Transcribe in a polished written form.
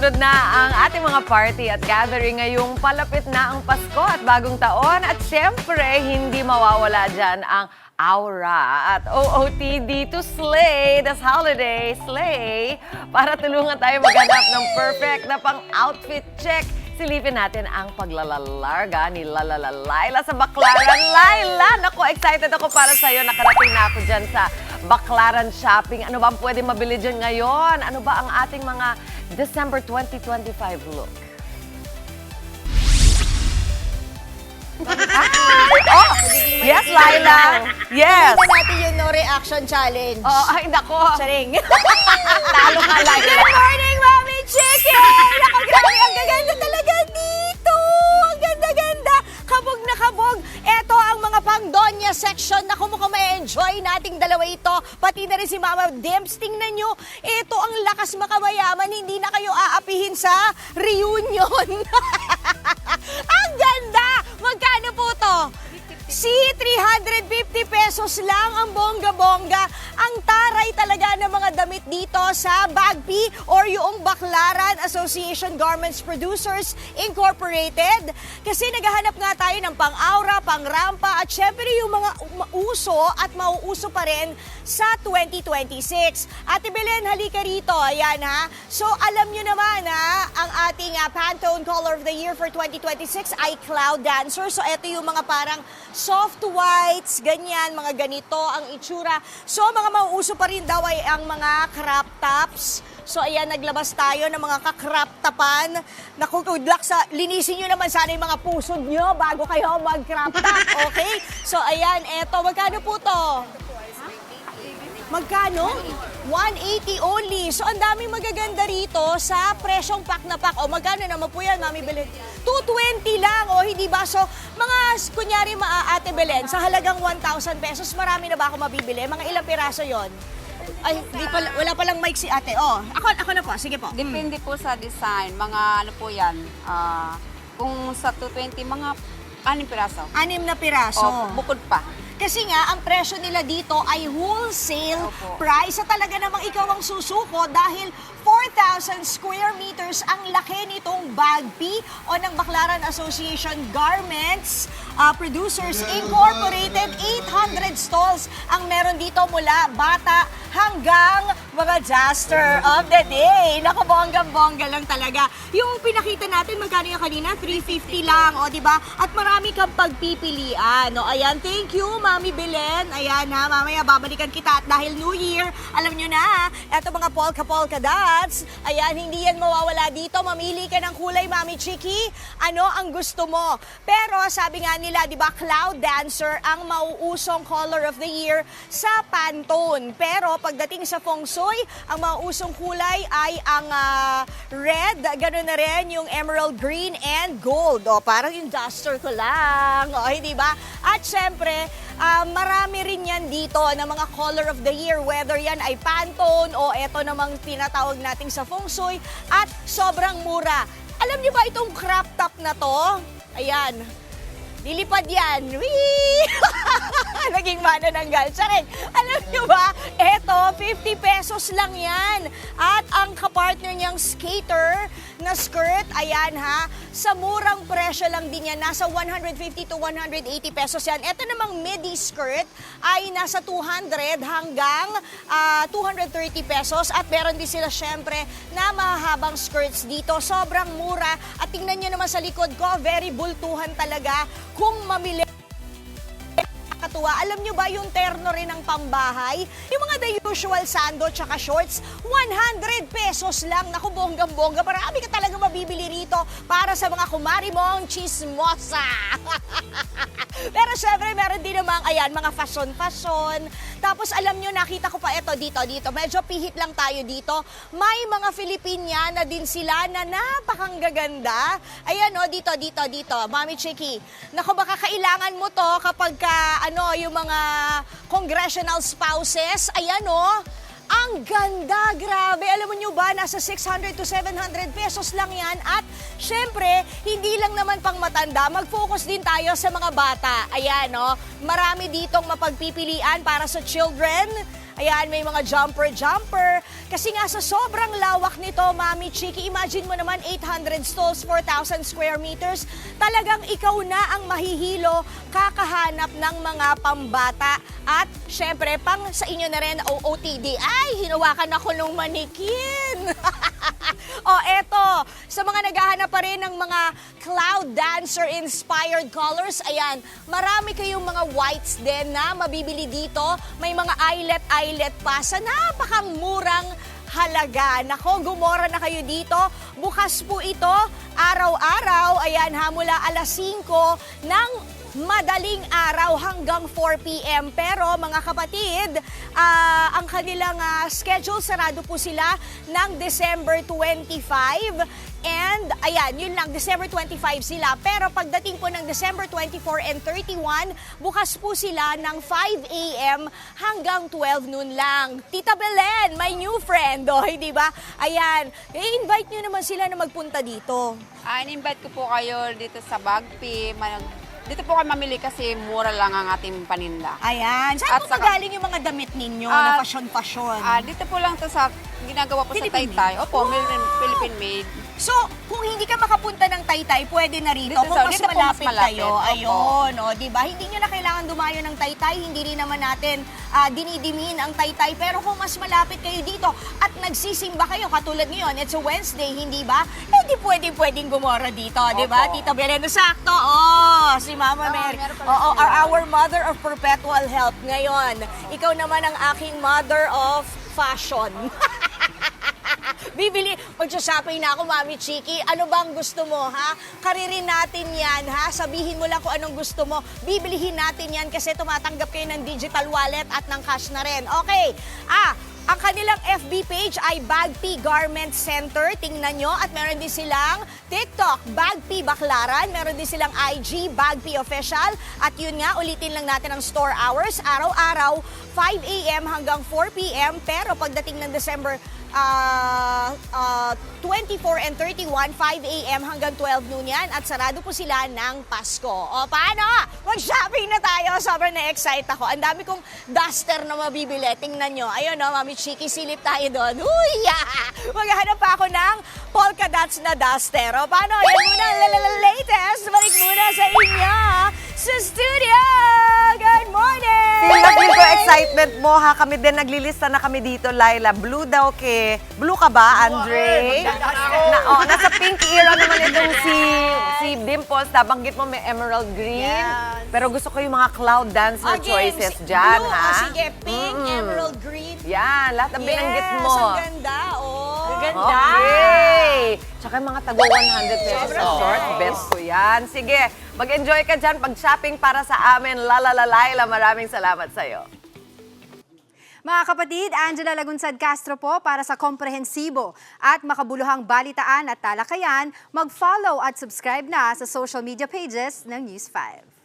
Sunod-sunod na ang ating mga party at gathering ngayong palapit na ang Pasko at bagong taon. At syempre, hindi mawawala dyan ang aura at OOTD to slay this holiday. Slay! Para tulungan tayo maghanap ng perfect na pang-outfit check. Silipin natin ang paglalalarga ni Laila sa Baclaran. Laila, naku, excited ako para sa'yo. Nakarating na ako dyan sa Baclaran Shopping. Ano ba ang pwede mabili dyan ngayon? Ano ba ang ating mga December 2025 look? Oh, yes, Laila. Yes. Kita natin yung no reaction challenge. Oh, ay, nako. Charing. Talo ka, Laila. Good morning, Mami Chicken! Ako, grabe, ang gaganda talaga dito! Ang ganda-ganda! Kabog na kabog! Eto ang mga pang-Donya section na mukhang ma-enjoy nating dalawa ito. Pati na rin si Mama Dims. Tingnan nyo, ito ang lakas makamayaman. Hindi na kayo aapihin sa reunion. Ang ganda! Magkano po to? Si 350 pesos lang ang bongga-bongga. Ang taray talaga ng mga damit dito sa Bagpi or yung Baclaran Association Garments Producers Incorporated. Kasi naghahanap nga tayo ng pang-aura, pang-rampa at syempre yung mga uso at mauuso pa rin sa 2026. Ate Belen, halika rito. Ayan ha. So alam nyo naman ha, ang ating Pantone Color of the Year for 2026 ay Cloud Dancer. So ito yung mga parang soft whites, ganyan, mga ganito ang itsura. So, mga mauuso pa rin daw ay ang mga crop tops. So, ayan, naglabas tayo ng mga ka-crop topan. Naku, good luck sa, linisin nyo naman sana yung mga puso nyo bago kayo mag-crop top, okay? So, ayan, eto, magkano po to? Magkano? 180 only. So, ang daming magaganda rito sa presyong pack na pack. O, magkano naman po yan, Mami Belen? 220 lang, o, hindi ba? So, mga, kunyari, Ate Belen, sa halagang 1,000 pesos, marami na ba ako mabibili? Mga ilang piraso yon? Ay, di pala, wala palang mic si ate. Oh, ako na po. Sige po. Depende po sa design. Mga ano po yan. Kung sa 220, mga 6 piraso. 6 na piraso. O, bukod pa. Kasi nga, ang presyo nila dito ay wholesale Opo. price. Sa talaga namang ikaw ang susuko dahil 4,000 square meters ang laki nitong Bagpi o ng Baclaran Association Garments Producers Incorporated. 800 stalls ang meron dito mula bata hanggang mga Jaster of the Day. Naku, bonggang-bongga lang talaga. Yung pinakita natin, magkano yung kanina? 350 lang, o diba? At marami kang pagpipilian. No? Ayan, thank you, Mami Belen. Ayan ha, mamaya babalikan kita. At dahil New Year, alam nyo na, eto mga polka-polka dots. Ayan, hindi yan mawawala dito. Mamili ka ng kulay, Mami Chiki. Ano ang gusto mo? Pero sabi nga nila, di ba, Cloud Dancer ang mauusong color of the year sa Pantone. Pero pagdating sa Feng Shui, ang mauusong kulay ay ang red, gano'n na rin yung emerald green and gold. O, parang yung duster ko lang. O, hindi ba? At syempre, marami rin yan dito na mga color of the year, whether yan ay Pantone o eto namang tinatawag nating sa Feng Shui, at sobrang mura. Alam niyo ba itong crop top na to? Ayan. Lilipad yan. Whee! Naging manananggal. Charing, alam nyo ba? Eto, 50 pesos lang yan. At ang kapartner niyang skater na skirt, ayan ha, sa murang presyo lang din yan. Nasa 150 to 180 pesos yan. Eto namang midi skirt ay nasa 200 hanggang 230 pesos. At meron din sila syempre na mahabang skirts dito. Sobrang mura. At tingnan nyo naman sa likod ko, very bultuhan talaga. Kung mamili katuwa. Alam nyo ba yung terno rin ng pambahay? Yung mga the usual sando tsaka shorts, 100 pesos lang. Naku, bonggang-bongga. Marami ka talaga mabibili rito para sa mga kumari mong chismosa. Pero syempre, meron din namang, ayan, mga fashion-fashion. Tapos alam nyo, nakita ko pa ito, dito. Medyo pihit lang tayo dito. May mga Filipiniana din sila na napakang gaganda. Ayan o, dito. Mami Chiki. Naku, baka kailangan mo to kapag yung mga congressional spouses. Ayan o. Ang ganda, grabe. Alam mo nyo ba, nasa 600 to 700 pesos lang yan. At syempre, hindi lang naman pang matanda, mag-focus din tayo sa mga bata. Ayan, no? Marami ditong mapagpipilian para sa children. Ayan, may mga jumper. Kasi nga sa sobrang lawak nito, Mami Chiki, imagine mo naman 800 stalls, 4,000 square meters. Talagang ikaw na ang mahihilo kakahanap ng mga pambata. At syempre, pang sa inyo na rin, OOTD. Ay, hinawakan ako nung manikin. O eto, sa mga naghahanap pa rin ng mga cloud dancer inspired colors, ayan, marami kayong mga whites din na mabibili dito. May mga eyelet pa sa napakamurang halaga. Nako, gumora na kayo dito. Bukas po ito, araw-araw, ayan, mula alas 5 ng madaling araw hanggang 4 p.m. Pero mga kapatid, ang kanilang schedule, sarado po sila ng December 25. And ayan, yun lang, December 25 sila. Pero pagdating po ng December 24 and 31, bukas po sila ng 5 a.m. hanggang 12 noon lang. Tita Belen, my new friend, di ba? Ayan, i-invite nyo naman sila na magpunta dito. In-invite ko po kayo dito sa Bagpi. Dito po kayo mamili kasi mura lang ang ating paninda. Ayan, saan At po saka- magaling yung mga damit ninyo na fashion-fashion? Dito po lang to sa ginagawa po Philippine sa Taytay. made? Opo, Wow! Philippine made. So, kung hindi ka makapunta ng Taytay, pwede na rito. Dito Kung sa- mas dito po mas malapit malapit. kayo, Opo. ayun, di ba? Hindi nyo na kailangan dumayo ng Taytay, hindi rin naman natin dinidimin ang Taytay. Pero kung mas malapit kayo dito at nagsisimba kayo, katulad ngayon, it's a Wednesday, hindi ba? Hindi pwedeng gumora dito, di ba? Opo. Tita Belen, sakto, si Mama Mary. meron pala Oo, sila. our mother of perpetual health ngayon. Ikaw naman ang aking mother of fashion. Bibili, mag-shopping na ako, Mami Chiki. Ano bang gusto mo, ha? Karirin natin yan, ha? Sabihin mo lang kung anong gusto mo. Bibilihin natin yan kasi tumatanggap kayo ng digital wallet at ng cash na rin. Okay. Ang kanilang FB page ay Bagpi Garment Center. Tingnan nyo. At meron din silang TikTok, Bagpi Baclaran. Meron din silang IG, Bagpi Official. At yun nga, ulitin lang natin ang store hours. Araw-araw, 5 a.m. hanggang 4 p.m. Pero pagdating ng December 24 and 31, 5 a.m. hanggang 12 noon yan. At sarado po sila ng Pasko. O, paano? Mag-shopping na tayo. Sobrang na-excite ako. Ang dami kong duster na mabibili. Tingnan nyo. Ayun, Mami Chiki, silip tayo doon. Uy! Maghahanap pa ako ng polka dots na duster. O, paano? Yan muna ang latest. Balik muna sa inyo sa studio. Good morning! Feel ko excitement mo ha. Kami din naglilista na kami dito, Laila. Blue daw Blue ka ba, Andre? Nasa pink era naman itong si Dimples. Nabanggit mo may emerald green. Yes. Pero gusto ko yung mga cloud dancer choices dyan, blue, ha? Sige, pink, emerald green. Yan, lahat ang binanggit mo. Yes, ang ganda, Ganda. Okay. Tsaka yung mga tago 100 pesos Sobrang na short, nice. best ko yan. Sige, mag-enjoy ka dyan pag-shopping para sa amin. Laila, maraming salamat sa'yo. Mga kapatid, Angela Lagunsad Castro po para sa komprehensibo at makabuluhang balitaan at talakayan. Mag-follow at subscribe na sa social media pages ng News 5.